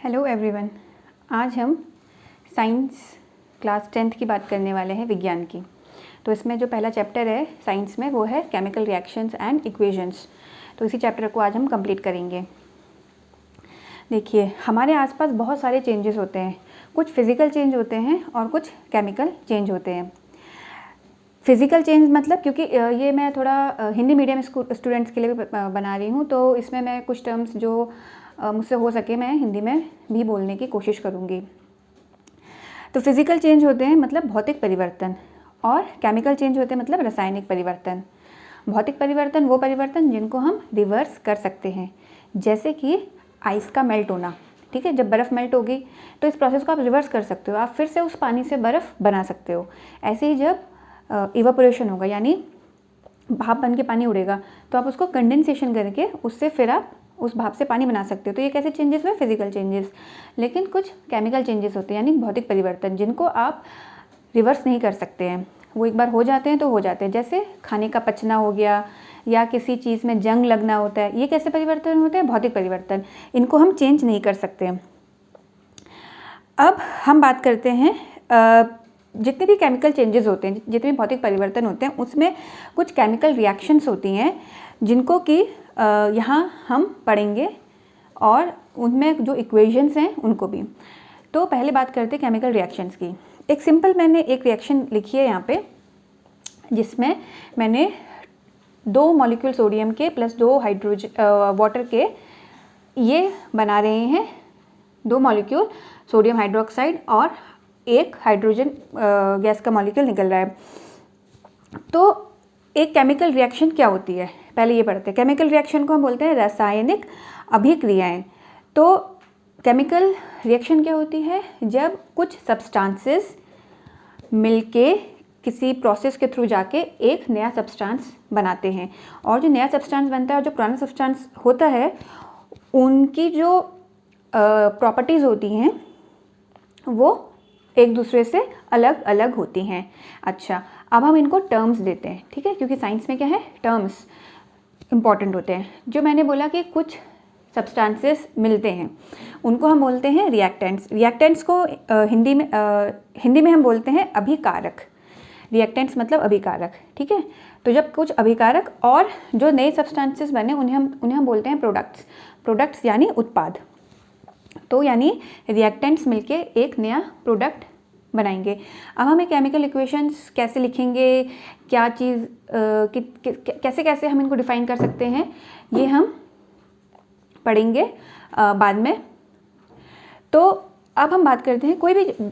Hello everyone. आज हम science class 10th की बात करने वाले हैं, विज्ञान की। तो इसमें जो पहला चैप्टर है साइंस में वो है केमिकल रिएक्शंस एंड इक्वेशंस। तो इसी चैप्टर को आज हम कंप्लीट करेंगे। देखिए, हमारे आसपास बहुत सारे चेंजेस होते हैं। कुछ फिज़िकल चेंज होते हैं और कुछ केमिकल चेंज होते हैं। फिज़िकल चेंज मतलब, क्योंकि ये मैं थोड़ा हिंदी मीडियम स्टूडेंट्स के लिए भी बना रही हूँ, तो इसमें मैं कुछ टर्म्स जो मुझसे हो सके मैं हिंदी में भी बोलने की कोशिश करूँगी। तो फिज़िकल चेंज होते हैं मतलब भौतिक परिवर्तन, और केमिकल चेंज होते हैं मतलब रासायनिक परिवर्तन। भौतिक परिवर्तन वो परिवर्तन जिनको हम रिवर्स कर सकते हैं, जैसे कि आइस का मेल्ट होना। ठीक है, जब बर्फ़ मेल्ट होगी तो इस प्रोसेस को आप रिवर्स कर सकते हो, आप फिर से उस पानी से बर्फ़ बना सकते हो। ऐसे ही जब इवापोरेशन होगा, यानी भाप बन के पानी उड़ेगा, तो आप उसको कंडेंसेशन करके उससे फिर आप उस भाप से पानी बना सकते हो। तो ये कैसे चेंजेस हुए? Physical changes. लेकिन कुछ केमिकल चेंजेस होते हैं, यानी भौतिक परिवर्तन, जिनको आप रिवर्स नहीं कर सकते हैं। वो एक बार हो जाते हैं तो हो जाते हैं, जैसे खाने का पचना हो गया या किसी चीज़ में जंग लगना होता है। ये कैसे परिवर्तन होते हैं? भौतिक परिवर्तन। इनको हम चेंज नहीं कर सकते हैं। अब हम बात करते हैं जितने भी केमिकल चेंजेस होते हैं, जितने भी भौतिक परिवर्तन होते हैं, उसमें कुछ केमिकल रिएक्शंस होती हैं जिनको कि यहाँ हम पढ़ेंगे, और उनमें जो इक्वेशंस हैं उनको भी। तो पहले बात करते हैं केमिकल रिएक्शंस की। एक सिंपल मैंने एक रिएक्शन लिखी है यहाँ पे, जिसमें मैंने 2 मॉलिक्यूल सोडियम के प्लस 2 हाइड्रोजन वाटर के ये बना रहे हैं। 2 मॉलिक्यूल सोडियम हाइड्रोक्साइड और एक हाइड्रोजन गैस का मॉलिक्यूल निकल रहा है। तो एक केमिकल रिएक्शन क्या होती है, पहले ये पढ़ते हैं। केमिकल रिएक्शन को हम बोलते हैं रासायनिक अभिक्रियाएं। तो केमिकल रिएक्शन क्या होती है? जब कुछ सब्सटेंसेस मिलके किसी प्रोसेस के थ्रू जाके एक नया सब्सटेंस बनाते हैं, और जो नया सब्सटेंस बनता है और जो पुराना सब्सटेंस होता है, उनकी जो प्रॉपर्टीज़ होती हैं वो एक दूसरे से अलग अलग होती हैं। अच्छा, अब हम इनको टर्म्स देते हैं, ठीक है, क्योंकि साइंस में क्या है, टर्म्स इंपॉर्टेंट होते हैं। जो मैंने बोला कि कुछ सब्सटेंसेस मिलते हैं, उनको हम बोलते हैं रिएक्टेंट्स। रिएक्टेंट्स को हिंदी में हम बोलते हैं अभिकारक। रिएक्टेंट्स मतलब अभिकारक, ठीक है। तो जब कुछ अभिकारक और जो नए सब्सटेंसेस बने उन्हें हम बोलते हैं प्रोडक्ट्स। प्रोडक्ट्स यानी उत्पाद। तो यानी रिएक्टेंट्स मिलके एक नया प्रोडक्ट बनाएंगे। अब हमें केमिकल इक्वेशंस कैसे लिखेंगे, क्या चीज़ कैसे कैसे हम इनको डिफाइन कर सकते हैं, ये हम पढ़ेंगे बाद में। तो अब हम बात करते हैं,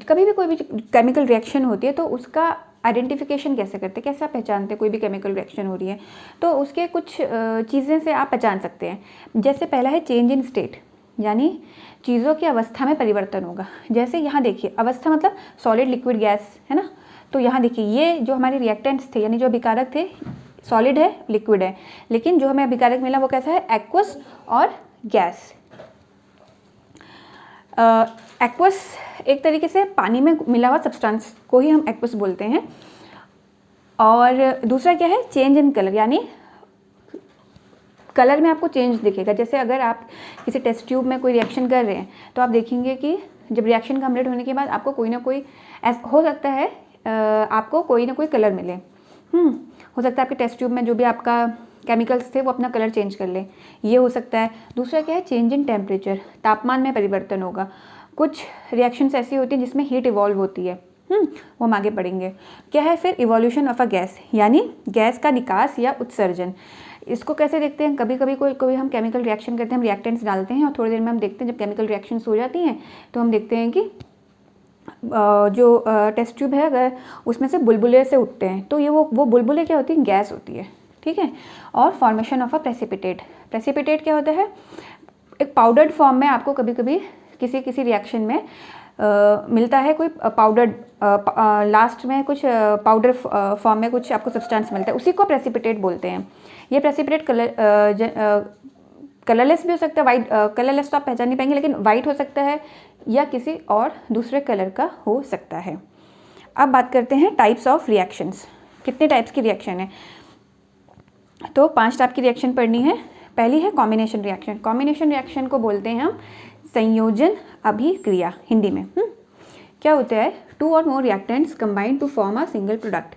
कभी भी कोई भी केमिकल रिएक्शन होती है तो उसका आइडेंटिफिकेशन कैसे करते हैं, कैसे आप पहचानते हैं कोई भी केमिकल रिएक्शन हो रही है। तो उसके कुछ चीज़ें से आप पहचान सकते हैं। जैसे पहला है चेंज इन स्टेट, यानी चीज़ों की अवस्था में परिवर्तन होगा। जैसे यहाँ देखिए, अवस्था मतलब सॉलिड, लिक्विड, गैस, है ना। तो यहाँ देखिए, ये जो हमारे रिएक्टेंट्स थे, यानी जो अभिकारक थे, सॉलिड है, लिक्विड है, लेकिन जो हमें अभिकारक मिला वो कैसा है? एक्वस और गैस। एक्वस एक तरीके से पानी में मिला हुआ सब्सटेंस को ही हम एक्वस बोलते हैं। और दूसरा क्या है? चेंज इन कलर, यानी कलर में आपको चेंज दिखेगा। जैसे अगर आप किसी टेस्ट ट्यूब में कोई रिएक्शन कर रहे हैं तो आप देखेंगे कि जब रिएक्शन कंप्लीट होने के बाद आपको कोई ना कोई हो सकता है आपको कोई ना कोई कलर मिले। हो सकता है आपके टेस्ट ट्यूब में जो भी आपका केमिकल्स थे वो अपना कलर चेंज कर ले, ये हो सकता है। दूसरा क्या है? चेंज इन टेम्परेचर, तापमान में परिवर्तन होगा। कुछ रिएक्शंस ऐसी होती हैं जिसमें हीट इवॉल्व होती है, वो हम आगे पढ़ेंगे। क्या है फिर? इवोल्यूशन ऑफ अ गैस, यानी गैस का निकास या उत्सर्जन। इसको कैसे देखते हैं? कभी कभी कोई हम केमिकल रिएक्शन करते हैं, हम रिएक्टेंट्स डालते हैं और थोड़ी देर में हम देखते हैं, जब केमिकल रिएक्शंस हो जाती हैं तो हम देखते हैं कि जो टेस्ट ट्यूब है अगर उसमें से बुलबुले से उठते हैं, तो ये वो बुलबुले क्या होती हैं? गैस होती है, ठीक है। और formation of a precipitate. Precipitate क्या होता है? एक पाउडर्ड फॉर्म में आपको कभी कभी किसी रिएक्शन में मिलता है कोई पाउडर, लास्ट में कुछ पाउडर फॉर्म में कुछ आपको सब्सटेंस मिलता है, उसी को प्रेसिपिटेट बोलते हैं। ये प्रेसिपिटेट कलरलेस भी हो सकता है, वाइट कलरलेस तो आप पहचान नहीं पाएंगे, लेकिन वाइट हो सकता है या किसी और दूसरे कलर का हो सकता है। अब बात करते हैं टाइप्स ऑफ रिएक्शंस। कितने टाइप्स की रिएक्शन है? तो 5 टाइप की रिएक्शन पढ़नी है। पहली है कॉम्बिनेशन रिएक्शन। कॉम्बिनेशन रिएक्शन को बोलते हैं हम संयोजन अभिक्रिया हिंदी में क्या होता है? 2 और more reactants combine to form a single product,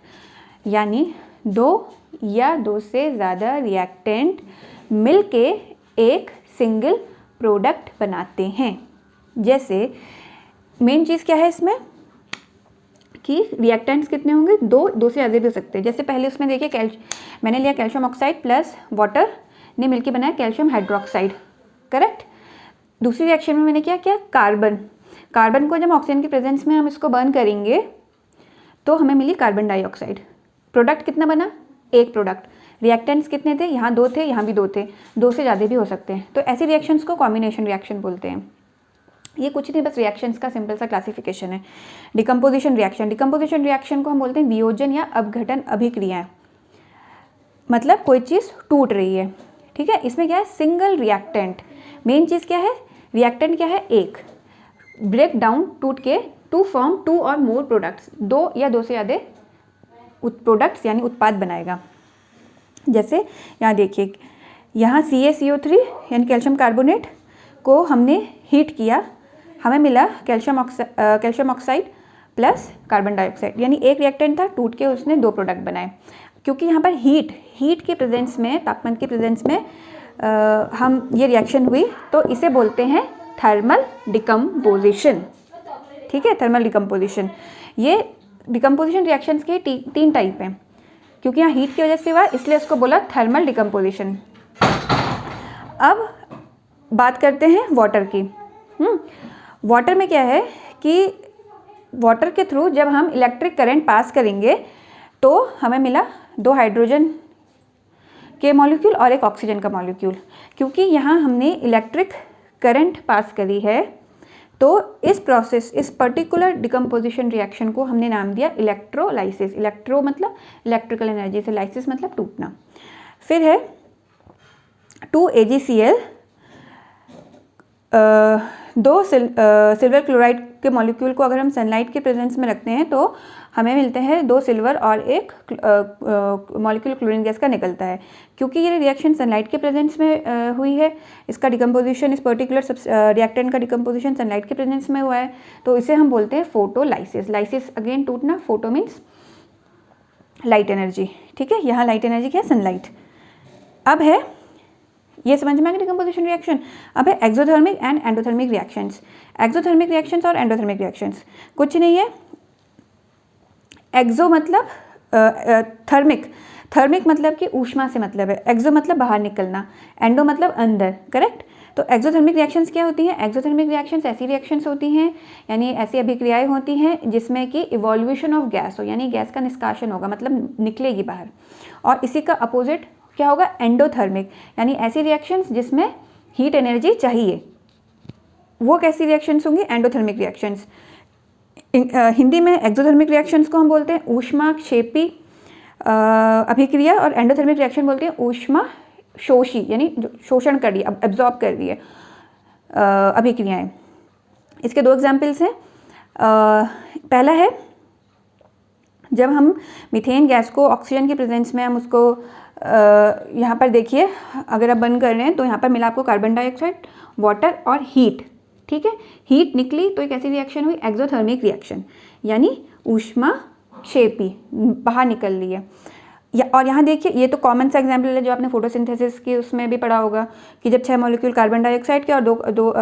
यानी 2 या 2 से ज़्यादा रिएक्टेंट मिलके एक सिंगल प्रोडक्ट बनाते हैं। जैसे मेन चीज़ क्या है इसमें कि रिएक्टेंट्स कितने होंगे? 2 से ज़्यादा भी हो सकते हैं। जैसे पहले उसमें देखिए मैंने लिया कैल्शियम ऑक्साइड प्लस वाटर ने मिलकर बनाया कैल्शियम हाइड्रोक्साइड, करेक्ट। दूसरी रिएक्शन में मैंने क्या किया? कार्बन को जब ऑक्सीजन की प्रेजेंस में हम इसको बर्न करेंगे तो हमें मिली कार्बन डाइऑक्साइड। प्रोडक्ट कितना बना? एक प्रोडक्ट। रिएक्टेंट्स कितने थे? यहाँ 2 थे, यहाँ भी 2 थे, 2 से ज़्यादा भी हो सकते हैं। तो ऐसी रिएक्शंस को कॉम्बिनेशन रिएक्शन बोलते हैं। ये कुछ नहीं, बस रिएक्शंस का सिंपल सा क्लासिफिकेशन है। डिकम्पोजिशन रिएक्शन को हम बोलते हैं वियोजन या अपघटन अभिक्रियाएं, मतलब कोई चीज़ टूट रही है, ठीक है। इसमें क्या है? Single reactant. मेन चीज़ क्या है? रिएक्टेंट क्या है? एक। ब्रेक डाउन, टूट के, टू फॉर्म 2 और मोर प्रोडक्ट्स, 2 या 2 से ज़्यादा प्रोडक्ट्स यानी उत्पाद बनाएगा। जैसे यहाँ देखिए, यहाँ CaCO3 यानी कैल्शियम कार्बोनेट को हमने हीट किया, हमें मिला calcium oxide plus carbon dioxide, यानी एक रिएक्टेंट था, टूट के उसने 2 प्रोडक्ट बनाए। क्योंकि यहाँ पर हीट के प्रेजेंस में, तापमान के प्रेजेंस में हम ये रिएक्शन हुई, तो इसे बोलते हैं थर्मल डिकम्पोजिशन, ठीक है। थर्मल डिकम्पोजिशन, ये डिकम्पोजिशन रिएक्शंस के 3 टाइप हैं। क्योंकि यहाँ हीट की वजह से हुआ इसलिए इसको बोला थर्मल डिकम्पोजिशन। अब बात करते हैं वाटर की। वाटर में क्या है कि वाटर के थ्रू जब हम इलेक्ट्रिक करंट पास करेंगे तो हमें मिला 2 हाइड्रोजन के मॉलिक्यूल और एक ऑक्सीजन का मॉलिक्यूल। क्योंकि यहाँ हमने इलेक्ट्रिक करंट पास करी है तो इस पर्टिकुलर डिकम्पोजिशन रिएक्शन को हमने नाम दिया इलेक्ट्रोलाइसिस। इलेक्ट्रो मतलब इलेक्ट्रिकल एनर्जी से, लाइसिस मतलब टूटना। फिर है 2AgCl, 2 सिल्वर क्लोराइड के मॉलिक्यूल को अगर हम सनलाइट के प्रेजेंस में रखते हैं तो हमें मिलते हैं 2 सिल्वर और एक मॉलिक्यूल क्लोरीन गैस का निकलता है। क्योंकि ये रिएक्शन सनलाइट के प्रेजेंस में हुई है, इसका डिकम्पोजिशन, इस पर्टिकुलर रिएक्टेंट का डिकम्पोजिशन सनलाइट के प्रेजेंस में हुआ है, तो इसे हम बोलते हैं फोटोलाइसिस। लाइसिस अगेन टूटना, फोटो मीन्स लाइट एनर्जी, ठीक है। यहाँ लाइट एनर्जी क्या है? सनलाइट। अब है, ये समझ में आ गया डिकम्पोजिशन रिएक्शन। अब है exothermic and endothermic reactions. Exothermic reactions और एंडोथर्मिक रिएक्शंस कुछ नहीं है। एक्सो मतलब थर्मिक मतलब कि ऊष्मा से मतलब है, एक्सो मतलब बाहर निकलना, एंडो मतलब अंदर, करेक्ट। तो एक्सोथर्मिक रिएक्शंस क्या होती हैं? एक्सोथर्मिक रिएक्शंस ऐसी रिएक्शंस होती हैं, यानी ऐसी अभिक्रियाएं होती हैं जिसमें कि इवोल्यूशन ऑफ गैस हो, यानी गैस का निष्कासन होगा, मतलब निकलेगी बाहर। और इसी का अपोजिट क्या होगा? एंडोथर्मिक, यानी ऐसी रिएक्शंस जिसमें हीट एनर्जी चाहिए, वो कैसी रिएक्शंस होंगी? Endothermic reactions. हिंदी में एक्सोथर्मिक रिएक्शंस को हम बोलते हैं ऊष्माक्षेपी अभिक्रिया, और एंडोथर्मिक रिएक्शन बोलते हैं ऊष्मा शोषी, यानी जो शोषण कर रही है, एब्जॉर्ब कर रही है अभिक्रियाएं। इसके 2 एग्जाम्पल्स हैं। पहला है जब हम मीथेन गैस को ऑक्सीजन की प्रेजेंस में हम उसको यहाँ पर देखिए, अगर आप बंद कर रहे हैं तो यहाँ पर मिला आपको कार्बन डाइऑक्साइड, वाटर और हीट, ठीक है। हीट निकली तो एक ऐसी रिएक्शन हुई एक्सोथर्मिक रिएक्शन, यानी ऊष्माक्षेपी, बाहर निकल रही है। और यहाँ देखिए, ये तो कॉमन सा एग्जाम्पल है जो आपने फोटोसिंथेसिस की उसमें भी पढ़ा होगा कि जब 6 मॉलिक्यूल कार्बन डाइऑक्साइड के और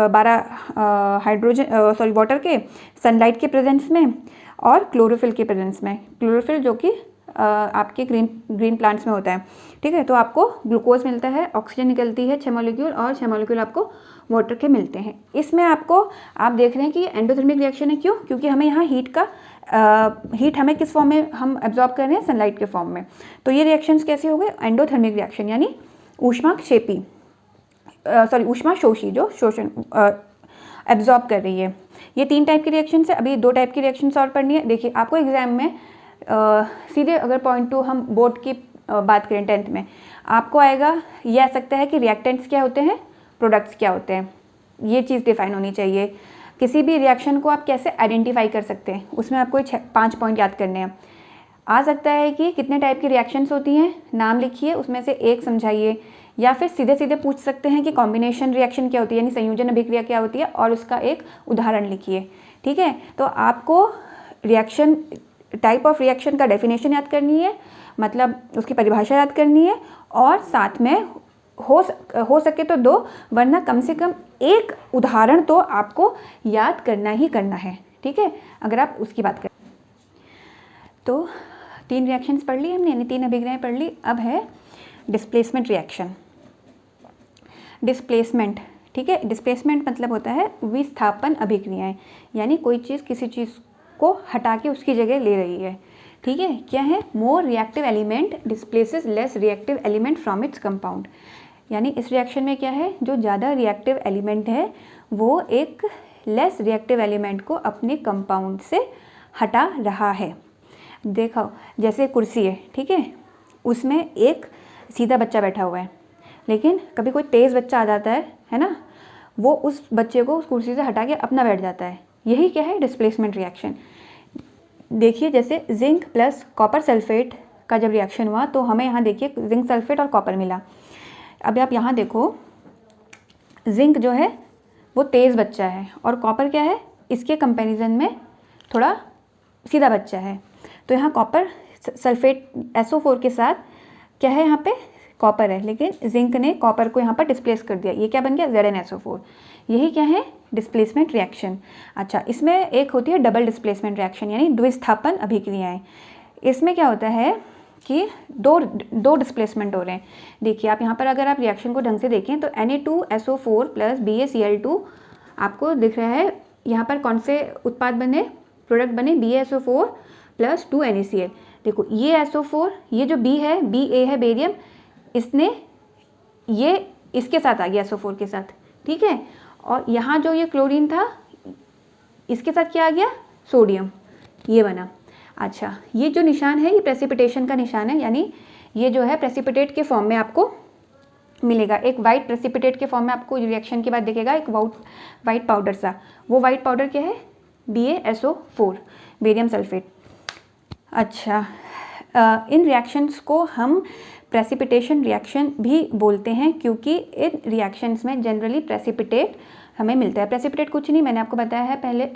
12 वाटर के सनलाइट के प्रेजेंस में और क्लोरोफिल के प्रेजेंस में, क्लोरोफिल जो कि आपके ग्रीन प्लांट्स में होता है, ठीक है। तो आपको ग्लूकोज मिलता है, ऑक्सीजन निकलती है 6 मॉलिक्यूल, और 6 मॉलिक्यूल आपको वाटर के मिलते हैं। इसमें आपको आप देख रहे हैं कि एंडोथर्मिक रिएक्शन है। क्यों? क्योंकि हमें यहाँ हीट हमें किस फॉर्म में हम एब्जॉर्ब कर रहे हैं? सनलाइट के फॉर्म में। तो ये रिएक्शंस कैसे हो गए? एंडोथर्मिक रिएक्शन, यानी ऊष्माक्षेपी, ऊष्मा शोषी, जो शोषण एब्जॉर्ब कर रही है। ये 3 टाइप की रिएक्शन है। अभी 2 टाइप की रिएक्शंस और पढ़नी है। देखिए, आपको एग्जाम में सीधे अगर पॉइंट 2 हम बोर्ड की बात करें 10th में, आपको आएगा, ये आ सकता है कि रिएक्टेंट्स क्या होते हैं, प्रोडक्ट्स क्या होते हैं, ये चीज़ डिफाइन होनी चाहिए। किसी भी रिएक्शन को आप कैसे आइडेंटिफाई कर सकते हैं, उसमें आपको 5 पॉइंट याद करने हैं। आ सकता है कि कितने टाइप की रिएक्शंस होती हैं, नाम लिखिए, उसमें से एक समझाइए, या फिर सीधे सीधे पूछ सकते हैं कि कॉम्बिनेशन रिएक्शन क्या होती है, यानी संयोजन अभिक्रिया क्या होती है, और उसका एक उदाहरण लिखिए। ठीक है, तो आपको रिएक्शन, टाइप ऑफ रिएक्शन का डेफिनेशन याद करनी है, मतलब उसकी परिभाषा याद करनी है, और साथ में हो सके तो 2, वरना कम से कम एक उदाहरण तो आपको याद करना ही करना है। ठीक है, अगर आप उसकी बात करें तो 3 रिएक्शंस पढ़ ली हमने, यानी 3 अभिक्रियाएं पढ़ ली। अब है डिस्प्लेसमेंट रिएक्शन। डिस्प्लेसमेंट, ठीक है, डिस्प्लेसमेंट मतलब होता है विस्थापन अभिक्रियाएं, यानी कोई चीज़ किसी चीज़ को हटा के उसकी जगह ले रही है। ठीक है, क्या है, more reactive element displaces less reactive element from its compound, यानी इस रिएक्शन में क्या है, जो ज़्यादा रिएक्टिव एलिमेंट है वो एक लेस रिएक्टिव एलिमेंट को अपने कंपाउंड से हटा रहा है। देखो जैसे कुर्सी है, ठीक है, उसमें एक सीधा बच्चा बैठा हुआ है, लेकिन कभी कोई तेज़ बच्चा आ जाता है ना, वो उस बच्चे को उस कुर्सी से हटा के अपना बैठ जाता है। यही क्या है, डिस्प्लेसमेंट रिएक्शन। देखिए जैसे जिंक प्लस कॉपर सल्फेट का जब रिएक्शन हुआ तो हमें यहाँ देखिए जिंक सल्फेट और कॉपर मिला। अब आप यहाँ देखो, जिंक जो है वो तेज़ बच्चा है और कॉपर क्या है, इसके कंपैरिजन में थोड़ा सीधा बच्चा है। तो यहाँ कॉपर सल्फेट SO4 के साथ क्या है, यहाँ पे कॉपर है, लेकिन जिंक ने कॉपर को यहाँ पर डिस्प्लेस कर दिया। ये क्या बन गया, ZnSO4। यही क्या है, डिस्प्लेसमेंट रिएक्शन। अच्छा, इसमें एक होती है डबल डिस्प्लेसमेंट रिएक्शन, यानी द्विस्थापन अभिक्रियाएं। इसमें क्या होता है कि दो डिस्प्लेसमेंट हो रहे हैं। देखिए आप यहाँ पर अगर आप रिएक्शन को ढंग से देखें तो Na2SO4 प्लस BaCl2 आपको दिख रहा है। यहाँ पर कौन से उत्पाद बने, प्रोडक्ट बने, BaSO4 प्लस 2NaCl। देखो ये SO4, ये जो B है, Ba है बेरियम, इसने ये इसके साथ आ गया SO4 के साथ, ठीक है, और यहाँ जो ये क्लोरीन था इसके साथ क्या आ गया, सोडियम, ये बना। अच्छा, ये जो निशान है ये प्रेसिपिटेशन का निशान है, यानी ये जो है प्रेसिपिटेट के फॉर्म में आपको मिलेगा। एक वाइट प्रेसिपिटेट के फॉर्म में आपको रिएक्शन के बाद दिखेगा एक वाइट पाउडर सा। वो वाइट पाउडर क्या है, BaSO4 बेरियम सल्फेट। अच्छा, इन रिएक्शंस को हम प्रेसिपिटेशन रिएक्शन भी बोलते हैं, क्योंकि इन रिएक्शंस में जनरली प्रेसिपिटेट हमें मिलता है। प्रेसिपिटेट कुछ नहीं, मैंने आपको बताया है पहले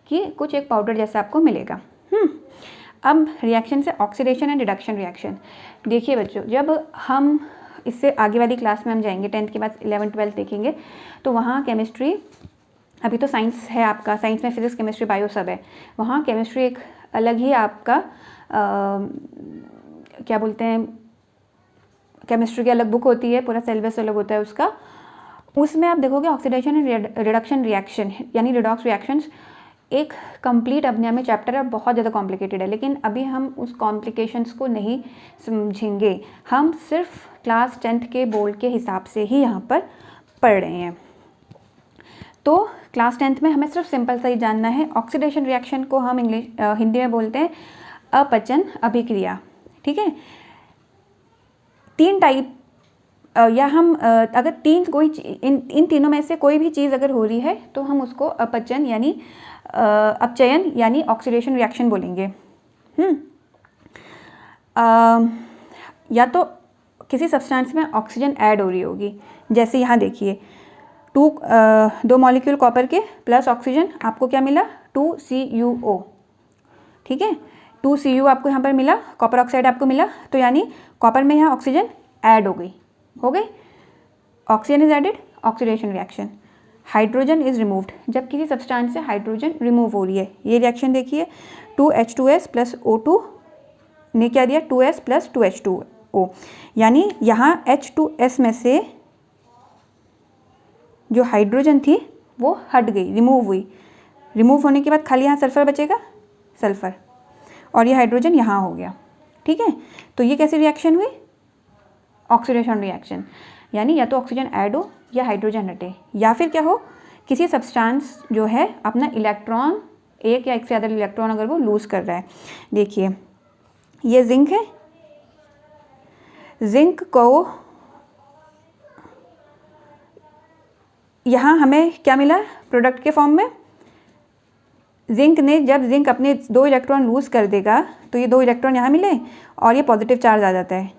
कि कुछ एक पाउडर जैसा आपको मिलेगा। अब रिएक्शन से ऑक्सीडेशन एंड रिडक्शन रिएक्शन। देखिए बच्चों, जब हम इससे आगे वाली क्लास में हम जाएंगे, 10th के बाद 11th 12th देखेंगे, तो वहाँ केमिस्ट्री, अभी तो साइंस है आपका, साइंस में फिजिक्स केमिस्ट्री बायो सब है, वहाँ केमिस्ट्री एक अलग ही आपका क्या बोलते हैं, केमिस्ट्री की अलग बुक होती है, पूरा सिलेबस अलग होता है उसका। उसमें आप देखोगे ऑक्सीडेशन एंड रिडक्शन रिएक्शन, यानी रिडॉक्स रिएक्शंस एक कंप्लीट अपने में चैप्टर है, बहुत ज़्यादा कॉम्प्लिकेटेड है, लेकिन अभी हम उस कॉम्प्लिकेशंस को नहीं समझेंगे। हम सिर्फ क्लास 10th के बोर्ड के हिसाब से ही यहाँ पर पढ़ रहे हैं। तो क्लास 10th में हमें सिर्फ सिंपल सा ही जानना है। ऑक्सीडेशन रिएक्शन को हम हिंदी में बोलते हैं अपचन अभिक्रिया, ठीक है। 3 टाइप, या हम अगर इन तीनों में से कोई भी चीज़ अगर हो रही है तो हम उसको अपचन यानी अपचयन यानी ऑक्सीडेशन रिएक्शन बोलेंगे। या तो किसी सब्सटेंस में ऑक्सीजन ऐड हो रही होगी, जैसे यहाँ देखिए 2 मॉलिक्यूल कॉपर के प्लस ऑक्सीजन, आपको क्या मिला, 2CuO, ठीक है, 2Cu आपको यहाँ पर मिला, कॉपर ऑक्साइड आपको मिला, तो यानी कॉपर में यहाँ ऑक्सीजन ऐड हो गई, oxygen is added, oxidation reaction. Hydrogen is removed, जब किसी सब्सटेंस से हाइड्रोजन रिमूव हो रही है, ये रिएक्शन देखिए, 2H2S प्लस O2 ने क्या दिया, 2S प्लस 2H2O, यानी यहाँ H2S में से जो हाइड्रोजन थी वो हट गई, रिमूव हुई। रिमूव होने के बाद खाली यहाँ सल्फर बचेगा, सल्फर, और ये हाइड्रोजन यहाँ हो गया, ठीक है। तो ये कैसी रिएक्शन हुई, ऑक्सीडेशन रिएक्शन, यानी या तो ऑक्सीजन ऐड हो या हाइड्रोजन हटे, या फिर क्या हो, किसी सब्सटेंस जो है अपना इलेक्ट्रॉन, एक या एक से ज़्यादा इलेक्ट्रॉन अगर वो लूज़ कर रहा है। देखिए ये जिंक है, जिंक को यहाँ हमें क्या मिला प्रोडक्ट के फॉर्म में, जिंक ने, जब जिंक अपने 2 इलेक्ट्रॉन लूज़ कर देगा तो ये 2 इलेक्ट्रॉन यहाँ मिले और ये पॉजिटिव चार्ज आ जाता है,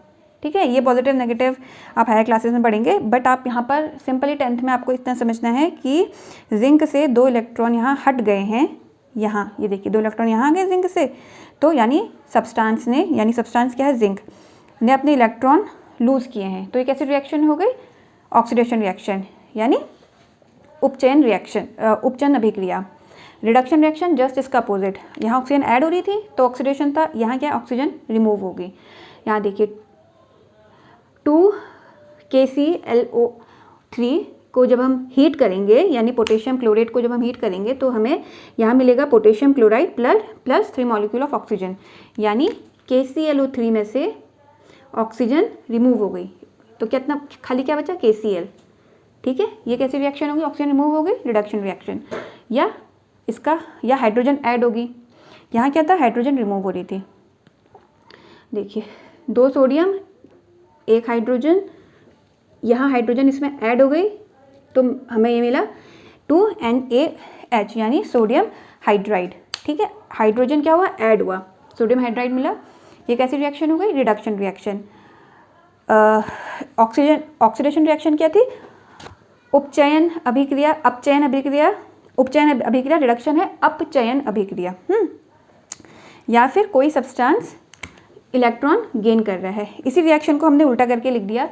ठीक है। ये पॉजिटिव नेगेटिव आप हायर क्लासेस में पढ़ेंगे, बट आप यहाँ पर सिंपली 10th में आपको इतना समझना है कि जिंक से 2 इलेक्ट्रॉन यहाँ हट गए हैं, यहाँ ये देखिए 2 इलेक्ट्रॉन यहाँ आ गए जिंक से, तो यानी सब्सटेंस ने, यानी सब्सटेंस क्या है, जिंक ने अपने इलेक्ट्रॉन लूज़ किए हैं। तो ये कैसी रिएक्शन हो गई, ऑक्सीडेशन रिएक्शन, यानी उपचयन रिएक्शन, उपचयन अभिक्रिया। रिडक्शन रिएक्शन जस्ट इसका अपोजिट, यहाँ ऑक्सीजन ऐड हो रही थी तो ऑक्सीडेशन था, यहाँ क्या ऑक्सीजन रिमूव हो गई। यहाँ देखिए 2 KClO3 को जब हम हीट करेंगे, यानी पोटेशियम क्लोराइड को जब हम हीट करेंगे तो हमें यहाँ मिलेगा potassium chloride plus 3 molecule of oxygen, यानी KClO3 में से ऑक्सीजन रिमूव हो गई, तो कितना खाली क्या बचा, KCl। ठीक है, ये कैसी रिएक्शन होगी, ऑक्सीजन रिमूव हो गई, रिडक्शन रिएक्शन। या इसका, या हाइड्रोजन ऐड होगी, यहाँ क्या था, हाइड्रोजन रिमूव हो रही थी। देखिए 2 सोडियम 1 हाइड्रोजन, यहाँ हाइड्रोजन इसमें ऐड हो गई तो हमें ये मिला 2NaH, यानी सोडियम हाइड्राइड। ठीक है, हाइड्रोजन क्या हुआ, ऐड हुआ, सोडियम हाइड्राइड मिला। ये कैसी रिएक्शन हो गई, रिडक्शन रिएक्शन। ऑक्सीडेशन रिएक्शन क्या थी, उपचयन अभिक्रिया, अपचयन अभिक्रिया, उपचयन अभिक्रिया रिडक्शन है, अपचयन अभिक्रिया। या फिर कोई सब्सटेंस इलेक्ट्रॉन गेन कर रहा है। इसी रिएक्शन को हमने उल्टा करके लिख दिया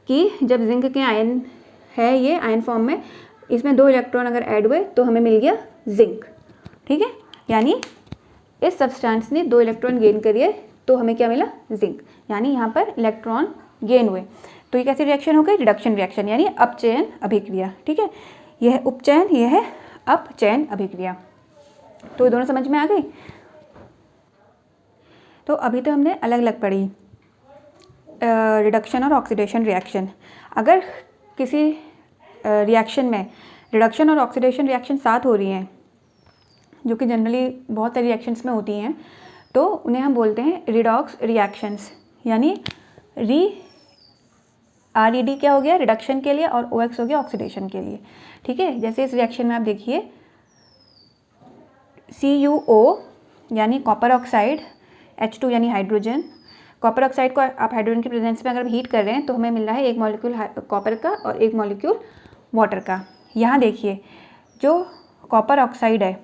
कि जब जिंक के आयन है, ये आयन फॉर्म में, इसमें 2 इलेक्ट्रॉन अगर ऐड हुए तो हमें मिल गया जिंक। ठीक है, यानी इस सब्सटेंस ने 2 इलेक्ट्रॉन गेन करिए तो हमें क्या मिला, जिंक, यानी यहाँ पर इलेक्ट्रॉन गेन हुए। तो ये कैसी रिएक्शन हो गई, रिडक्शन रिएक्शन, यानी अपचयन अभिक्रिया। ठीक है, यह है उपचयन, यह है अपचयन अभिक्रिया। तो ये दोनों समझ में आ गई। तो अभी तो हमने अलग अलग पढ़ी रिडक्शन और ऑक्सीडेशन रिएक्शन। अगर किसी रिएक्शन में रिडक्शन और ऑक्सीडेशन रिएक्शन साथ हो रही हैं, जो कि जनरली बहुत सारी रिएक्शंस में होती हैं, तो उन्हें हम बोलते हैं रिडॉक्स रिएक्शंस, यानी RED क्या हो गया, रिडक्शन के लिए, और OX हो गया ऑक्सीडेशन के लिए। ठीक है, जैसे इस रिएक्शन में आप देखिए CuO यानी कॉपर ऑक्साइड, H2 यानी हाइड्रोजन, कॉपर ऑक्साइड को आप हाइड्रोजन की प्रेजेंस में अगर हीट कर रहे हैं तो हमें मिल रहा है 1 मॉलिक्यूल कॉपर का और 1 मॉलिक्यूल वाटर का। यहाँ देखिए जो कॉपर ऑक्साइड है,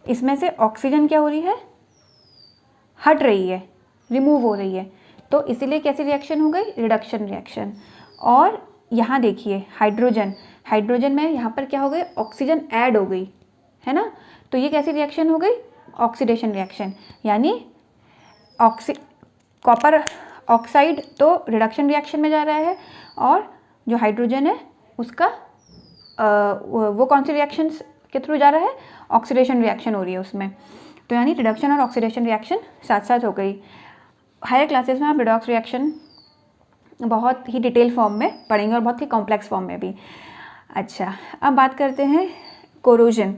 इसमें से ऑक्सीजन क्या हो रही है, हट रही है, रिमूव हो रही है, तो इसीलिए कैसी रिएक्शन हो गई, रिडक्शन रिएक्शन। और यहाँ देखिए हाइड्रोजन में यहाँ पर क्या हो गई, ऑक्सीजन ऐड हो गई है ना, तो ये कैसी रिएक्शन हो गई, ऑक्सीडेशन रिएक्शन, यानी कॉपर ऑक्साइड तो रिडक्शन रिएक्शन में जा रहा है, और जो हाइड्रोजन है उसका वो कौन सी रिएक्शन के थ्रू जा रहा है, ऑक्सीडेशन रिएक्शन हो रही है उसमें। तो यानी रिडक्शन और ऑक्सीडेशन रिएक्शन साथ साथ हो गई। हायर क्लासेस में आप रिडॉक्स रिएक्शन बहुत ही डिटेल फॉर्म में पढ़ेंगे और बहुत ही कॉम्प्लेक्स फॉर्म में भी। अच्छा, अब बात करते हैं कोरोजन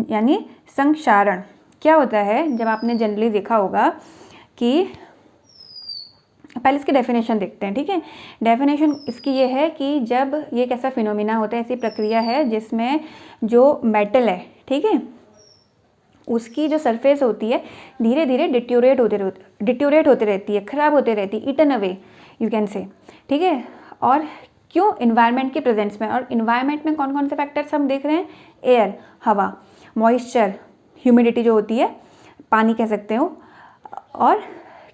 यानी संक्षारण। क्या होता है, जब आपने जनरली देखा होगा कि पहले इसकी डेफिनेशन देखते हैं। ठीक है, डेफिनेशन इसकी ये है कि जब ये एक ऐसा फिनोमिना होता है, ऐसी प्रक्रिया है जिसमें जो मेटल है, ठीक है, उसकी जो सरफेस होती है धीरे धीरे डिट्यूरेट होते रहती है, ख़राब होते रहती है, eaten away you can say. ठीक है, और क्यों, इन्वायरमेंट के प्रेजेंस में। और इन्वायरमेंट में कौन कौन से फैक्टर्स हम देख रहे हैं, एयर, हवा, मॉइस्चर, ह्यूमिडिटी जो होती है, पानी कह सकते हो, और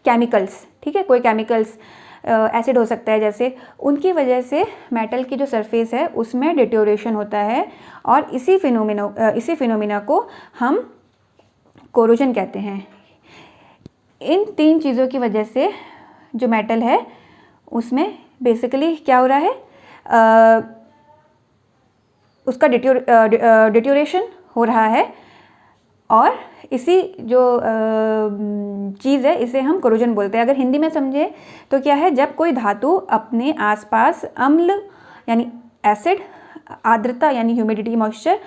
केमिकल्स। ठीक है, कोई केमिकल्स एसिड हो सकता है जैसे, उनकी वजह से मेटल की जो सरफेस है उसमें डिट्योरेशन होता है, और इसी फिनोमिना को हम कोरोजन कहते हैं। इन 3 चीज़ों की वजह से जो मेटल है उसमें बेसिकली क्या हो रहा है, उसका डिट्योरेशन हो रहा है, और इसी जो चीज़ है इसे हम कोरोजन बोलते हैं। अगर हिंदी में समझे तो क्या है, जब कोई धातु अपने आसपास अम्ल यानी एसिड, आर्द्रता यानी ह्यूमिडिटी, मॉइस्चर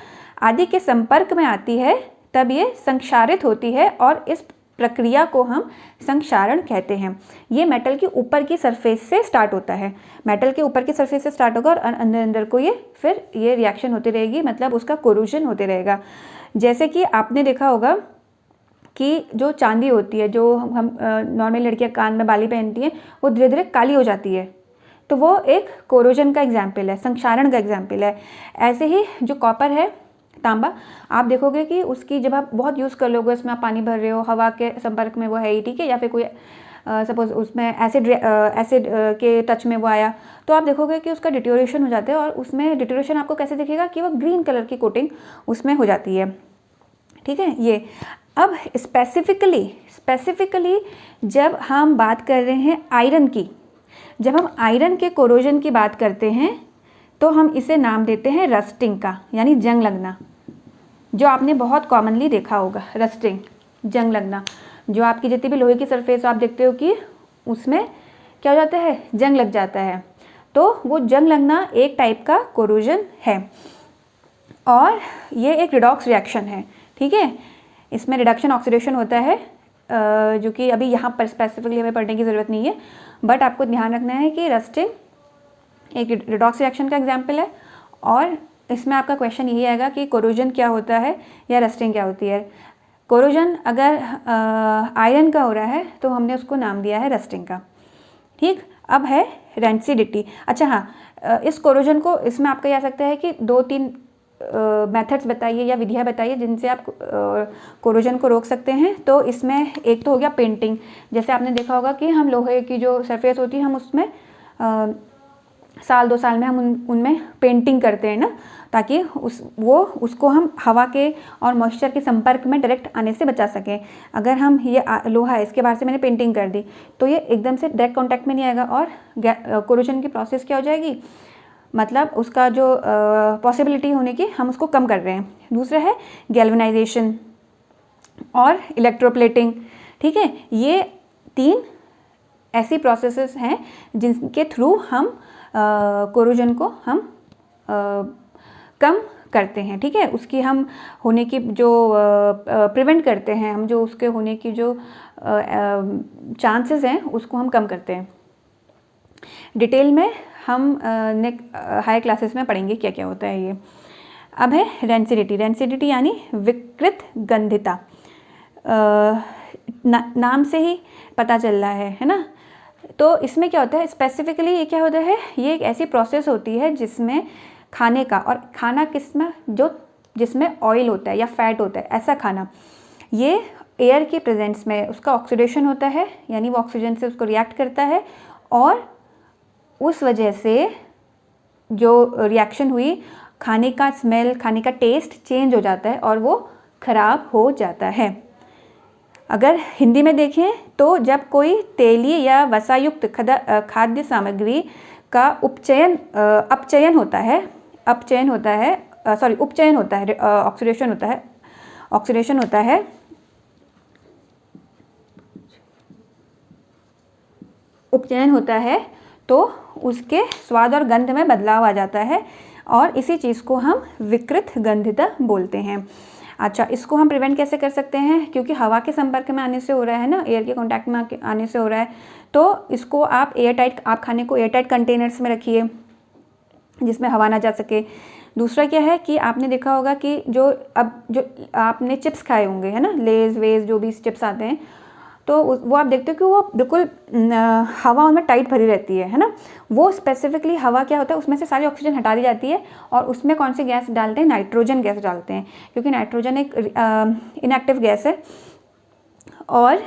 आदि के संपर्क में आती है तब ये संक्षारित होती है, और इस प्रक्रिया को हम संक्षारण कहते हैं। ये मेटल के ऊपर की सरफेस से स्टार्ट होता है, मेटल के ऊपर की सरफेस से स्टार्ट होगा और अंदर को ये फिर ये रिएक्शन होती रहेगी, मतलब उसका कोरोजन होते रहेगा। जैसे कि आपने देखा होगा कि जो चांदी होती है, जो हम नॉर्मल लड़कियां कान में बाली पहनती हैं, वो धीरे धीरे काली हो जाती है, तो वो एक कोरोजन का एग्जाम्पल है, संक्षारण का एग्जाम्पल है। ऐसे ही जो कॉपर है, तांबा, आप देखोगे कि उसकी जब आप बहुत यूज़ कर लोगे, उसमें आप पानी भर रहे हो, हवा के संपर्क में वो है ही, ठीक है, या फिर कोई सपोज उसमें एसिड के टच में वो आया, तो आप देखोगे कि उसका डिटोरेशन हो जाता है। और उसमें डिटोरेशन आपको कैसे दिखेगा कि वो ग्रीन कलर की कोटिंग उसमें हो जाती है, ठीक है। ये अब स्पेसिफिकली जब हम बात कर रहे हैं आयरन की, जब हम आयरन के कोरोजन की बात करते हैं तो हम इसे नाम देते हैं रस्टिंग का, यानी जंग लगना, जो आपने बहुत कॉमनली देखा होगा, रस्टिंग, जंग लगना। जो आपकी जितनी भी लोहे की सरफेस आप देखते हो कि उसमें क्या हो जाता है, जंग लग जाता है, तो वो जंग लगना एक टाइप का कोरोजन है। और ये एक रिडॉक्स रिएक्शन है, ठीक है। इसमें रिडक्शन ऑक्सीडेशन होता है, जो कि अभी यहाँ पर स्पेसिफिकली हमें पढ़ने की ज़रूरत नहीं है, बट आपको ध्यान रखना है कि रस्टिंग एक रिडॉक्स रिएक्शन का एग्जाम्पल है। और इसमें आपका क्वेश्चन यही आएगा कि कोरोजन क्या होता है या रस्टिंग क्या होती है। कोरोजन अगर आयरन का हो रहा है तो हमने उसको नाम दिया है रस्टिंग का, ठीक। अब है रेंसिडिटी। अच्छा हाँ, इस कोरोजन को, इसमें आपका ये आ सकता है कि 2-3 मेथड्स बताइए या विधियाँ बताइए जिनसे आप कोरोजन को रोक सकते हैं। तो इसमें एक तो हो गया पेंटिंग। जैसे आपने देखा होगा कि हम लोहे की जो सरफेस होती है, हम उसमें साल 2 साल में हम उनमें पेंटिंग करते हैं ना, ताकि उसको हम हवा के और मॉइस्चर के संपर्क में डायरेक्ट आने से बचा सकें। अगर हम ये लोहा है, इसके बाहर से मैंने पेंटिंग कर दी, तो ये एकदम से डायरेक्ट कांटेक्ट में नहीं आएगा और कोरोजन की प्रोसेस क्या हो जाएगी, मतलब उसका जो पॉसिबिलिटी होने की, हम उसको कम कर रहे हैं। दूसरा है गैल्वेनाइजेशन और इलेक्ट्रोप्लेटिंग, ठीक है। ये 3 ऐसी प्रोसेसेस हैं जिनके थ्रू हम कोरोजन को हम कम करते हैं, ठीक है। उसकी हम होने की जो प्रिवेंट करते हैं, हम जो उसके होने की जो चांसेस हैं उसको हम कम करते हैं। डिटेल में हम हायर क्लासेस में पढ़ेंगे क्या क्या होता है ये। अब है रेंसिडिटी यानी विकृत गंधिता। नाम से ही पता चल रहा है ना। तो इसमें क्या होता है स्पेसिफिकली, ये क्या होता है, ये एक ऐसी प्रोसेस होती है जिसमें खाने का, और खाना किसमें, जो जिसमें ऑयल होता है या फैट होता है, ऐसा खाना, ये एयर की प्रेजेंस में उसका ऑक्सीडेशन होता है, यानी वो ऑक्सीजन से उसको रिएक्ट करता है, और उस वजह से जो रिएक्शन हुई, खाने का स्मेल, खाने का टेस्ट चेंज हो जाता है और वो खराब हो जाता है। अगर हिंदी में देखें तो जब कोई तेलीय या वसायुक्त खाद्य सामग्री का उपचयन होता है, ऑक्सीडेशन होता है, उपचयन होता है, तो उसके स्वाद और गंध में बदलाव आ जाता है, और इसी चीज़ को हम विकृत गंधिता बोलते हैं। अच्छा, इसको हम प्रिवेंट कैसे कर सकते हैं, क्योंकि हवा के संपर्क में आने से हो रहा है ना, एयर के कांटेक्ट में आने से हो रहा है, तो इसको आप आप खाने को एयरटाइट कंटेनर्स में रखिए जिसमें हवा ना जा सके। दूसरा क्या है कि आपने देखा होगा कि जो आपने चिप्स खाए होंगे, है ना, लेज वेज जो भी चिप्स आते हैं, तो वो आप देखते हो कि वो बिल्कुल हवा उनमें टाइट भरी रहती है ना। वो स्पेसिफिकली हवा क्या होता है, उसमें से सारी ऑक्सीजन हटा दी जाती है, और उसमें कौन सी गैस डालते हैं, नाइट्रोजन गैस डालते हैं, क्योंकि नाइट्रोजन एक इनएक्टिव गैस है, और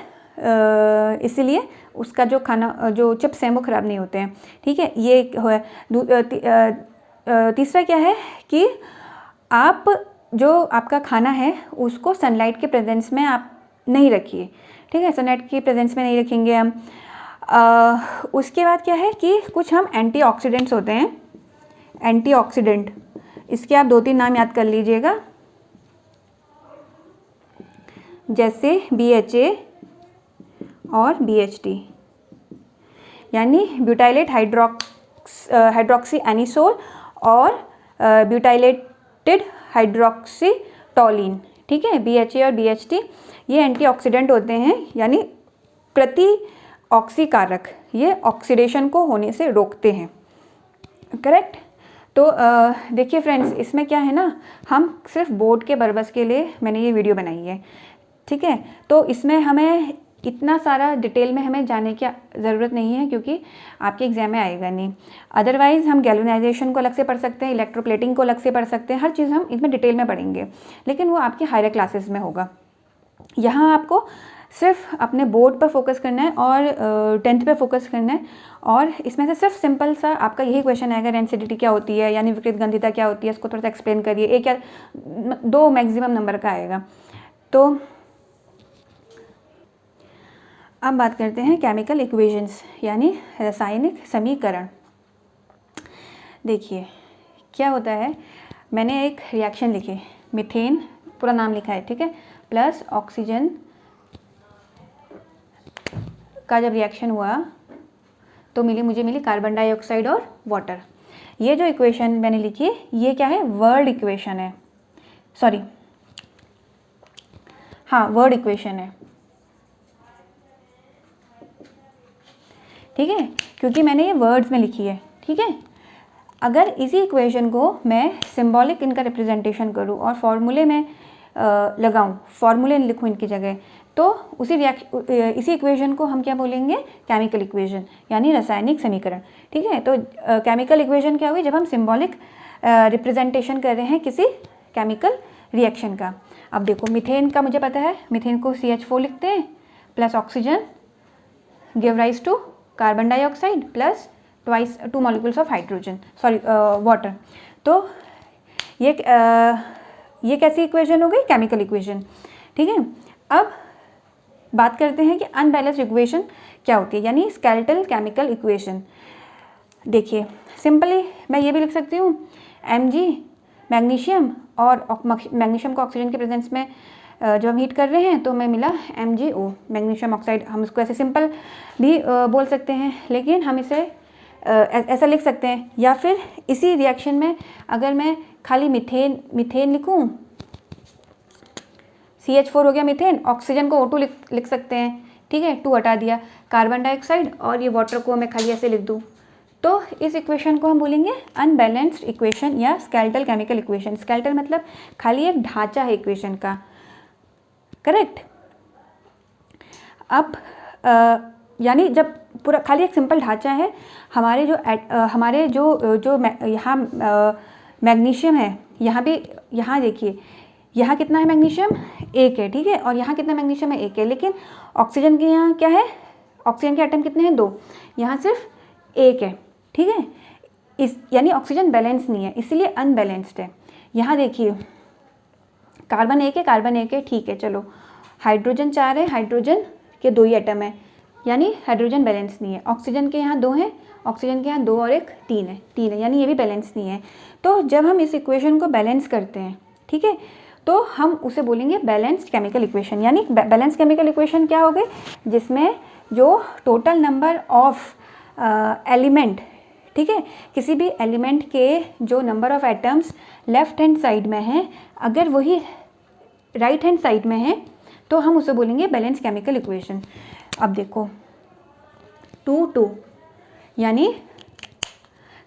इसीलिए उसका जो खाना, जो चिप्स हैं वो ख़राब नहीं होते हैं, ठीक है। ये है। तीसरा क्या है कि आप जो आपका खाना है उसको सनलाइट के प्रेजेंस में आप नहीं रखिए, ठीक है, सनलाइट की प्रेजेंस में नहीं रखेंगे हम। उसके बाद क्या है कि कुछ हम एंटीऑक्सीडेंट्स होते हैं, एंटीऑक्सीडेंट, इसके आप 2-3 नाम याद कर लीजिएगा, जैसे BHA और BHT, यानी ब्यूटाइलेट हाइड्रोक्सी एनिसोल और ब्यूटाइलेटेड हाइड्रोक्सीटोलिन, ठीक है। BHA और BHT ये एंटीऑक्सीडेंट होते हैं, यानी प्रतिऑक्सीकारक, ये ऑक्सीडेशन को होने से रोकते हैं, करेक्ट। तो देखिए फ्रेंड्स, इसमें क्या है ना, हम सिर्फ बोर्ड के पर्पस के लिए मैंने ये वीडियो बनाई है, ठीक है। तो इसमें हमें इतना सारा डिटेल में हमें जाने की ज़रूरत नहीं है, क्योंकि आपके एग्जाम में आएगा नहीं। अदरवाइज़ हम गैल्वेनाइजेशन को अलग से पढ़ सकते हैं, इलेक्ट्रोप्लेटिंग को अलग से पढ़ सकते हैं, हर चीज़ हम इसमें डिटेल में पढ़ेंगे, लेकिन वो आपके हायर क्लासेस में होगा। यहाँ आपको सिर्फ अपने बोर्ड पर फोकस करना है और 10th पे फोकस करना है, और इसमें से सिर्फ सिंपल सा आपका यही क्वेश्चन आएगा, रेंसिडिटी क्या होती है, यानी विकृत गंधिता क्या होती है, इसको थोड़ा सा एक्सप्लेन करिए। एक या 2 मैक्सिमम नंबर का आएगा। तो अब बात करते हैं केमिकल इक्वेशंस, यानी रासायनिक समीकरण। देखिए क्या होता है, मैंने एक रिएक्शन लिखी, मीथेन पूरा नाम लिखा है, ठीक है, प्लस ऑक्सीजन का जब रिएक्शन हुआ तो मुझे मिली कार्बन डाइऑक्साइड और वाटर। ये जो इक्वेशन मैंने लिखी ये क्या है, वर्ड इक्वेशन है, सॉरी हाँ वर्ड इक्वेशन है, ठीक है, क्योंकि मैंने ये वर्ड्स में लिखी है, ठीक है। अगर इसी इक्वेशन को मैं सिंबॉलिक इनका रिप्रेजेंटेशन करूँ और फॉर्मूले में लगाऊं, फॉर्मूले लिखूं इनकी जगह, तो इसी इक्वेशन को हम क्या बोलेंगे, केमिकल इक्वेशन, यानी रासायनिक समीकरण, ठीक है। तो केमिकल इक्वेशन क्या हुई, जब हम सिंबॉलिक रिप्रेजेंटेशन कर रहे हैं किसी केमिकल रिएक्शन का। अब देखो मीथेन का मुझे पता है, मीथेन को CH4 लिखते हैं, plus oxygen give rise to carbon dioxide plus 2 molecules of hydrogen, sorry water. तो ये कैसी इक्वेशन हो गई, केमिकल इक्वेशन, ठीक है। अब बात करते हैं कि अनबैलेंस्ड इक्वेशन क्या होती है, यानी स्केलेटल केमिकल इक्वेशन। देखिए सिंपली मैं ये भी लिख सकती हूँ, Mg मैग्नीशियम, और मैग्नीशियम को ऑक्सीजन के प्रेजेंस में जब हम हीट कर रहे हैं तो हमें मिला MgO, मैग्नीशियम ऑक्साइड। हम इसको ऐसे सिंपल भी बोल सकते हैं, लेकिन हम इसे ऐसा लिख सकते हैं, या फिर इसी रिएक्शन में अगर मैं खाली मीथेन लिखूं, CH4 हो गया मीथेन, ऑक्सीजन को O2 लिख सकते हैं, ठीक है, 2 हटा दिया, कार्बन डाइऑक्साइड और ये वाटर को मैं खाली ऐसे लिख दूं, तो इस इक्वेशन को हम बोलेंगे अनबैलेंस्ड इक्वेशन या स्केलेटल केमिकल इक्वेशन। स्केलेटल मतलब खाली एक ढांचा है इक्वेशन का, करेक्ट। अब यानी जब पूरा खाली एक सिंपल ढांचा है, हमारे जो यहाँ मैग्नीशियम है, यहाँ देखिए यहाँ कितना है मैग्नीशियम, 1 है, ठीक है, और यहाँ कितना मैग्नीशियम है, 1 है, लेकिन ऑक्सीजन के यहाँ क्या है, ऑक्सीजन के एटम कितने हैं, 2, यहाँ सिर्फ 1 है, ठीक है। यानी ऑक्सीजन बैलेंस नहीं है, इसीलिए अनबैलेंस्ड है। यहाँ देखिए कार्बन 1 है, कार्बन 1 है, ठीक है, चलो, हाइड्रोजन 4 है, हाइड्रोजन के 2 ही एटम है, यानी हाइड्रोजन बैलेंस नहीं है। ऑक्सीजन के यहाँ 2 हैं, ऑक्सीजन के यहाँ 2 और 1 3 है, यानी ये भी बैलेंस नहीं है। तो जब हम इस इक्वेशन को बैलेंस करते हैं, ठीक है, तो हम उसे बोलेंगे बैलेंस्ड केमिकल इक्वेशन। यानी बैलेंस केमिकल इक्वेशन क्या हो गई, जिसमें जो टोटल नंबर ऑफ एलिमेंट, ठीक है, किसी भी एलिमेंट के जो number of atoms left hand side में हैं, अगर वही राइट हैंड साइड में है तो हम उसे बोलेंगे बैलेंस केमिकल इक्वेशन। अब देखो 2 यानी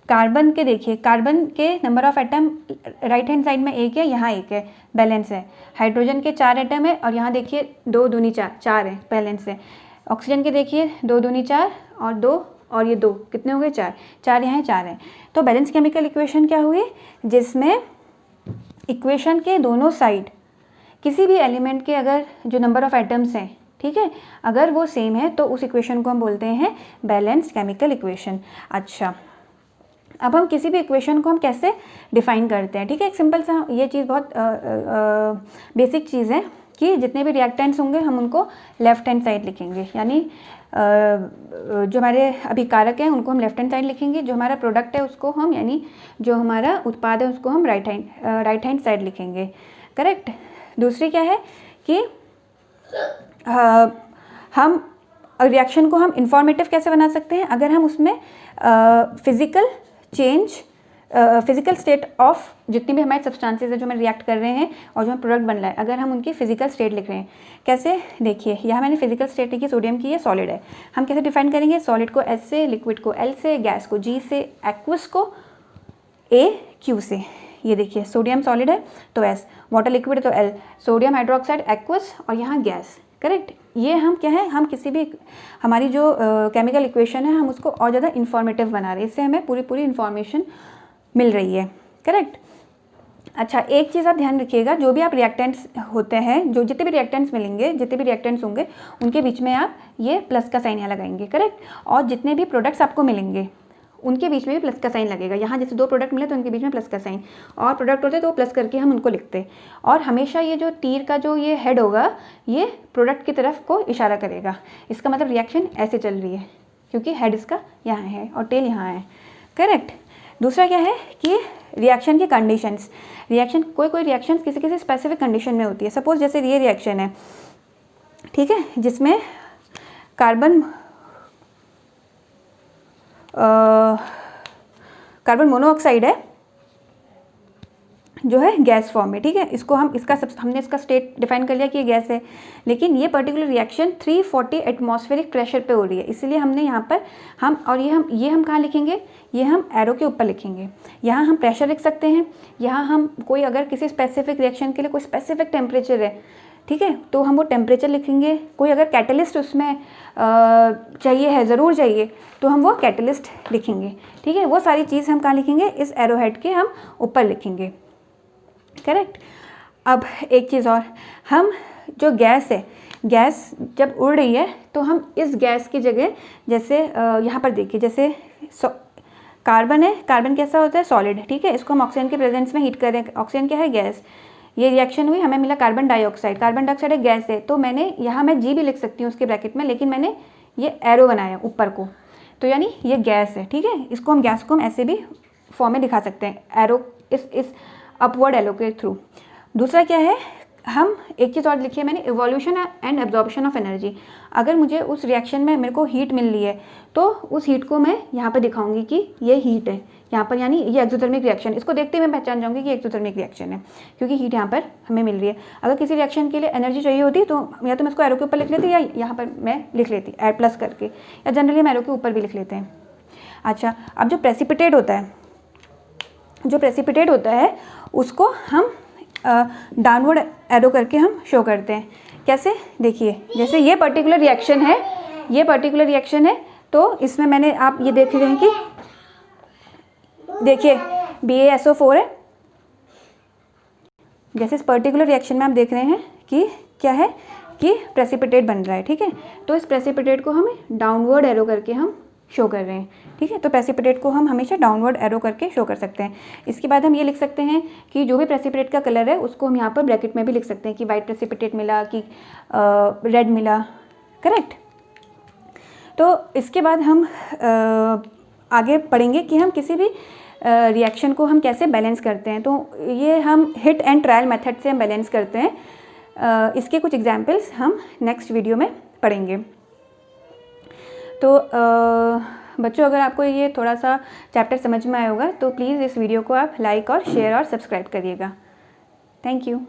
कार्बन के, देखिए कार्बन के number of atom right hand side में 1 है, यहाँ 1 है, बैलेंस है। हाइड्रोजन के 4 एटम है और यहाँ देखिए 2 दूनी 4 है, बैलेंस है। ऑक्सीजन के देखिए 2 दूनी 4 और 2 और ये 2 कितने हो गए, 4 यहाँ 4 है। तो बैलेंस केमिकल इक्वेशन क्या हुई, जिसमें इक्वेशन के दोनों साइड किसी भी एलिमेंट के अगर जो नंबर ऑफ एटम्स हैं, ठीक है, अगर वो सेम है तो उस इक्वेशन को हम बोलते हैं बैलेंस्ड केमिकल इक्वेशन। अच्छा, अब हम किसी भी इक्वेशन को हम कैसे डिफाइन करते हैं, ठीक है। एक सिंपल सा ये चीज़ बहुत बेसिक चीज़ है कि जितने भी रिएक्टेंट्स होंगे हम उनको लेफ्ट हैंड साइड लिखेंगे, यानी जो हमारे अभी कारक हैं उनको हम लेफ्ट हैंड साइड लिखेंगे, जो हमारा प्रोडक्ट है उसको हम, यानी जो हमारा उत्पाद है उसको हम राइट हैंड साइड लिखेंगे, करेक्ट। दूसरी क्या है कि हम रिएक्शन को हम इंफॉर्मेटिव कैसे बना सकते हैं, अगर हम उसमें फिजिकल स्टेट ऑफ जितनी भी हमारे सब्सटेंसेस है जो हमें रिएक्ट कर रहे हैं और जो हमें प्रोडक्ट बन रहा है, अगर हम उनकी फिजिकल स्टेट लिख रहे हैं, कैसे, देखिए यहाँ मैंने फिजिकल स्टेट लिखी, सोडियम की, ये सॉलिड है। हम कैसे डिफाइन करेंगे, सॉलिड को S से, लिक्विड को L से, गैस को G से, एक्वस को AQ से। ये देखिए सोडियम सॉलिड है तो एस, वाटर लिक्विड तो एल, सोडियम हाइड्रोक्साइड एक्वस और यहाँ गैस, करेक्ट। ये हम क्या है, हम किसी भी हमारी जो केमिकल इक्वेशन है हम उसको और ज़्यादा इन्फॉर्मेटिव बना रहे हैं, इससे हमें पूरी इन्फॉर्मेशन मिल रही है, करेक्ट। अच्छा, एक चीज़ आप ध्यान रखिएगा, जो भी आप रिएक्टेंट्स होते हैं, जो जितने भी रिएक्टेंट्स मिलेंगे, जितने भी रिएक्टेंट्स होंगे उनके बीच में आप ये प्लस का साइन यहाँ लगाएंगे, करेक्ट। और जितने भी प्रोडक्ट्स आपको मिलेंगे उनके बीच में भी प्लस का साइन लगेगा। यहाँ जैसे 2 प्रोडक्ट मिले तो उनके बीच में प्लस का साइन, और प्रोडक्ट होते तो प्लस करके हम उनको लिखते। और हमेशा ये जो तीर का जो ये हेड होगा ये प्रोडक्ट की तरफ को इशारा करेगा, इसका मतलब रिएक्शन ऐसे चल रही है, क्योंकि हेड इसका यहाँ है और टेल यहाँ है, करेक्ट। दूसरा क्या है कि रिएक्शन की कंडीशंस, रिएक्शन कोई रिएक्शन किसी स्पेसिफिक कंडीशन में होती है। सपोज जैसे ये रिएक्शन है, ठीक है, जिसमें कार्बन मोनोऑक्साइड है जो है गैस फॉर्म में, ठीक है। इसको हम हमने इसका स्टेट डिफाइन कर लिया कि ये गैस है, लेकिन ये पर्टिकुलर रिएक्शन 340 एटमॉस्फेरिक प्रेशर पे हो रही है, इसलिए हमने यहाँ पर ये हम कहाँ लिखेंगे, ये हम एरो के ऊपर लिखेंगे। यहाँ हम प्रेशर लिख सकते हैं, यहाँ हम कोई अगर किसी स्पेसिफिक रिएक्शन के लिए कोई स्पेसिफिक टेम्परेचर है, ठीक है, तो हम वो टेम्परेचर लिखेंगे। कोई अगर कैटलिस्ट उसमें चाहिए है, ज़रूर चाहिए, तो हम वो कैटलिस्ट लिखेंगे, ठीक है। वो सारी चीज़ हम कहाँ लिखेंगे, इस एरो हेड के हम ऊपर लिखेंगे, करेक्ट। अब एक चीज़ और, हम जो गैस है, गैस जब उड़ रही है तो हम इस गैस की जगह जैसे यहाँ पर देखिए, जैसे कार्बन है, कार्बन कैसा होता है, सॉलिड, ठीक है। इसको हम ऑक्सीजन के प्रेजेंस में हीट कर रहे हैं, ऑक्सीजन क्या है, गैस। ये रिएक्शन हुई, हमें मिला कार्बन डाइऑक्साइड, कार्बन डाइऑक्साइड एक गैस है, तो मैंने यहाँ मैं जी भी लिख सकती हूँ उसके ब्रैकेट में, लेकिन मैंने ये एरो बनाया ऊपर को, तो यानी ये गैस है, ठीक है। इसको हम गैस को हम ऐसे भी फॉर्म में दिखा सकते हैं, एरो इस अपवर्ड एरो के थ्रू। दूसरा क्या है, हम एक चीज़ और लिखी है मैंने, evolution and absorption of energy. अगर मुझे उस रिएक्शन में मेरे को हीट मिल रही है तो उस हीट को मैं यहाँ पर दिखाऊंगी कि ये हीट है यहाँ पर, यानी ये एक्सोथर्मिक रिएक्शन। इसको देखते ही मैं पहचान जाऊंगी कि एक्सोथर्मिक रिएक्शन है, क्योंकि हीट यहाँ पर हमें मिल रही है। अगर किसी रिएक्शन के लिए एनर्जी चाहिए होती तो या तो मैं इसको एरो के ऊपर लिख लेती, या यहाँ पर मैं लिख लेती एड प्लस करके, या जनरली हम एरो के ऊपर भी लिख लेते हैं। अच्छा, अब जो प्रेसिपिटेट होता है उसको हम डाउनवर्ड एरो करके हम शो करते हैं। कैसे, देखिए, जैसे ये पर्टिकुलर रिएक्शन है, तो इसमें मैंने, आप ये देख रहे हैं कि देखिए BaSO4 है। जैसे इस पर्टिकुलर रिएक्शन में आप देख रहे हैं कि क्या है, कि प्रेसिपिटेट बन रहा है, ठीक है। तो इस प्रेसिपिटेट को हम डाउनवर्ड एरो करके हम शो कर रहे हैं, ठीक है। तो प्रेसिपिटेट को हम हमेशा डाउनवर्ड एरो करके शो कर सकते हैं। इसके बाद हम ये लिख सकते हैं कि जो भी प्रेसिपिटेट का कलर है उसको हम यहाँ पर ब्रैकेट में भी लिख सकते हैं कि वाइट प्रेसिपिटेट मिला कि रेड मिला, करेक्ट। तो इसके बाद हम आगे पढ़ेंगे कि हम किसी भी रिएक्शन को हम कैसे बैलेंस करते हैं। तो ये हम हिट एंड ट्रायल मेथड से हम बैलेंस करते हैं। इसके कुछ एग्जाम्पल्स हम नेक्स्ट वीडियो में पढ़ेंगे। तो बच्चों, अगर आपको ये थोड़ा सा चैप्टर समझ में आया होगा तो प्लीज़ इस वीडियो को आप लाइक और शेयर और सब्सक्राइब करिएगा। Thank you.